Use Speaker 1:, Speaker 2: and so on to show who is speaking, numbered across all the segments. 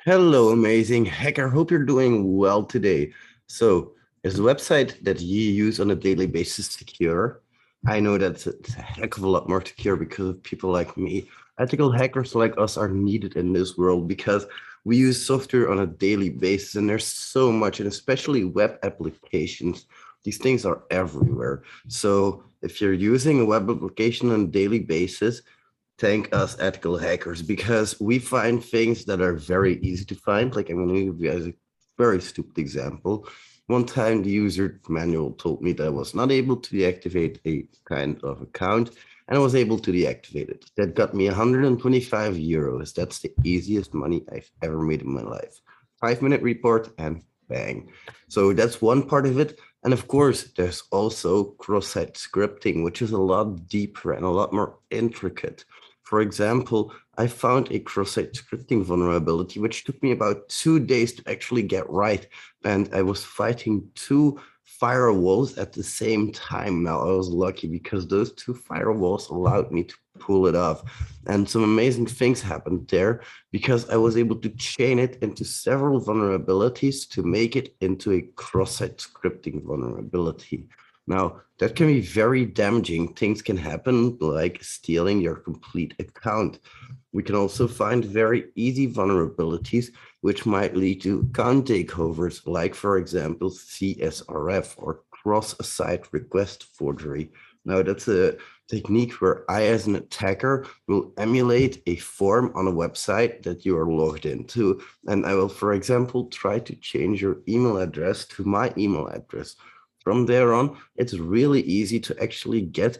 Speaker 1: Hello, amazing hacker. Hope you're doing well today. So, is the website that you use on a daily basis secure? I know that it's a heck of a lot more secure because of people like me. Ethical hackers like us are needed in this world because we use software on a daily basis, and there's so much, and especially web applications. These things are everywhere. So, if you're using a web application on a daily basis, thank us ethical hackers because we find things that are very easy to find. Like I'm going to give you guys a very stupid example. One time the user manual told me that I was not able to deactivate a kind of account and I was able to deactivate it. That got me 125 euros. That's the easiest money I've ever made in my life. 5-minute report and bang. So that's one part of it. And of course, there's also cross-site scripting, which is a lot deeper and a lot more intricate. For example, I found a cross-site scripting vulnerability, which took me about 2 days to actually get right. And I was fighting two firewalls at the same time. Now, I was lucky because those two firewalls allowed me to pull it off. And some amazing things happened there because I was able to chain it into several vulnerabilities to make it into a cross-site scripting vulnerability. Now, that can be very damaging. Things can happen like stealing your complete account. We can also find very easy vulnerabilities, which might lead to account takeovers, like, for example, CSRF or cross-site request forgery. Now, that's a technique where I, as an attacker, will emulate a form on a website that you are logged into. And I will, for example, try to change your email address to my email address. From there on, it's really easy to actually get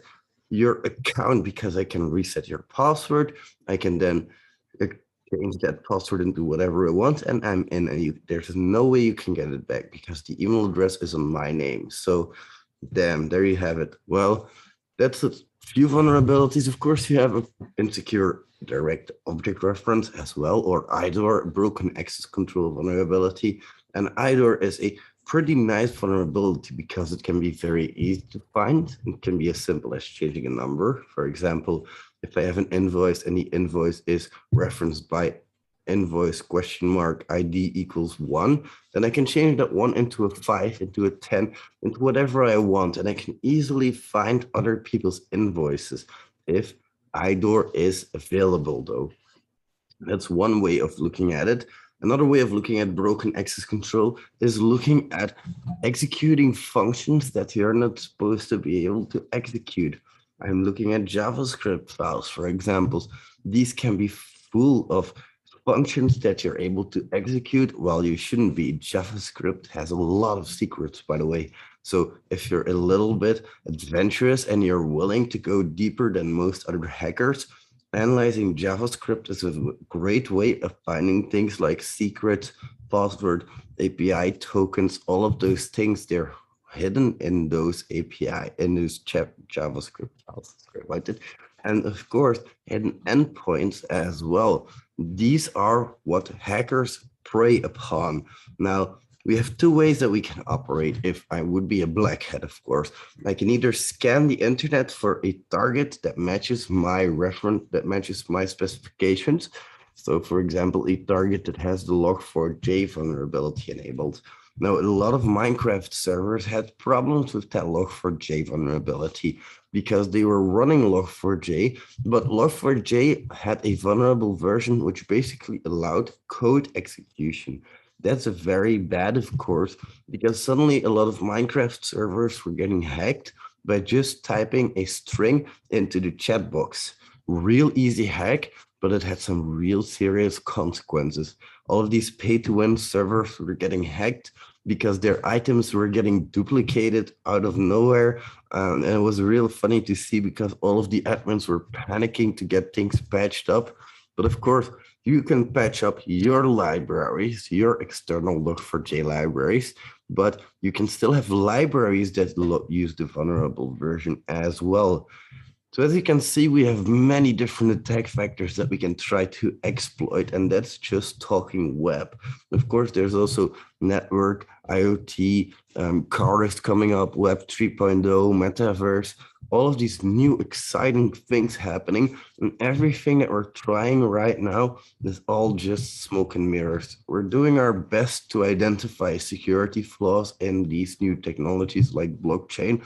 Speaker 1: your account because I can reset your password. I can then uh, change that password into whatever I want, and I'm in. And there's no way you can get it back because the email address is on my name. So, damn, there you have it. Well, that's a few vulnerabilities. Of course, you have an insecure direct object reference as well, or IDOR, broken access control vulnerability. And IDOR is a pretty nice vulnerability because it can be very easy to find. It can be as simple as changing a number. For example, if I have an invoice and the invoice is referenced by invoice question mark ID equals 1, then I can change that 1 into a 5, into a 10, into whatever I want. And I can easily find other people's invoices if IDOR is available, though. That's one way of looking at it. Another way of looking at broken access control is looking at executing functions that you're not supposed to be able to execute. I'm looking at JavaScript files, for examples. These can be full of functions that you're able to execute while you shouldn't be. JavaScript has a lot of secrets, by the way. So if you're a little bit adventurous and you're willing to go deeper than most other hackers, analyzing JavaScript is a great way of finding things like secrets, password, API tokens, all of those things. They're hidden in those API, in those JavaScript files, like that. And of course, hidden endpoints as well. These are what hackers prey upon. Now, we have two ways that we can operate. If I would be a black hat, of course, I can either scan the internet for a target that matches my reference, that matches my specifications. So, for example, a target that has the log4j vulnerability enabled. Now, a lot of Minecraft servers had problems with that log4j vulnerability because they were running log4j, but log4j had a vulnerable version which basically allowed code execution. That's a very bad, of course, because suddenly a lot of Minecraft servers were getting hacked by just typing a string into the chat box. Real easy hack, but it had some real serious consequences. All of these pay-to-win servers were getting hacked because their items were getting duplicated out of nowhere. And it was real funny to see because all of the admins were panicking to get things patched up. But of course, you can patch up your libraries, your external log4j libraries, but you can still have libraries that use the vulnerable version as well. So as you can see, we have many different attack vectors that we can try to exploit, and that's just talking web. Of course, there's also network, IoT, car is coming up, Web 3.0, metaverse. all of these new exciting things happening, and everything that we're trying right now is all just smoke and mirrors. We're doing our best to identify security flaws in these new technologies like blockchain,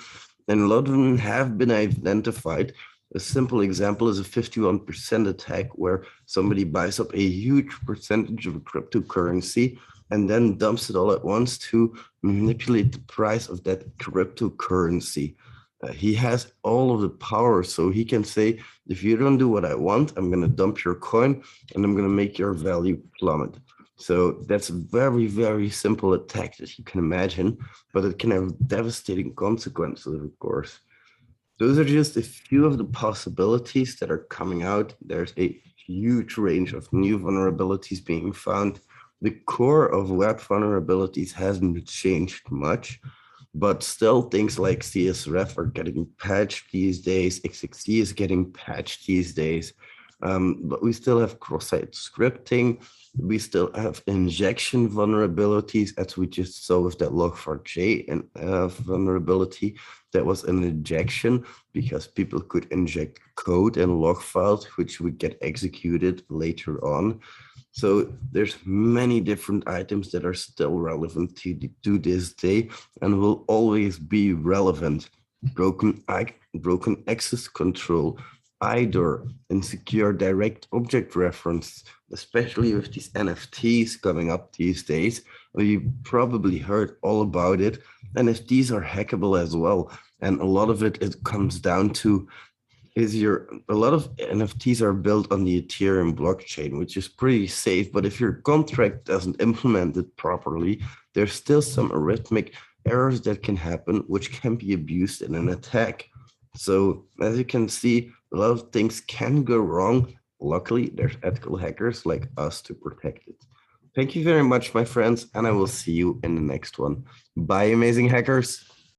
Speaker 1: and a lot of them have been identified. A simple example is a 51% attack where somebody buys up a huge percentage of a cryptocurrency and then dumps it all at once to manipulate the price of that cryptocurrency. He has all of the power, so he can say, if you don't do what I want, I'm going to dump your coin and I'm going to make your value plummet. So that's a very, very simple attack that you can imagine, but it can have devastating consequences, of course. Those are just a few of the possibilities that are coming out. There's a huge range of new vulnerabilities being found. The core of web vulnerabilities hasn't changed much, but still things like CSRF are getting patched these days. XXC is getting patched these days. But we still have cross-site scripting. We still have injection vulnerabilities, as we just saw with that log4j and vulnerability. That was an injection because people could inject code and log files, which would get executed later on. So there's many different items that are still relevant to this day and will always be relevant. Broken access control, IDOR, insecure direct object reference, especially with these NFTs coming up these days. You probably heard all about it. NFTs are hackable as well. And a lot of it comes down to a lot of NFTs are built on the Ethereum blockchain, which is pretty safe. But if your contract doesn't implement it properly, there's still some arithmetic errors that can happen, which can be abused in an attack. So as you can see, a lot of things can go wrong. Luckily, there's ethical hackers like us to protect it. Thank you very much, my friends, and I will see you in the next one. Bye, amazing hackers.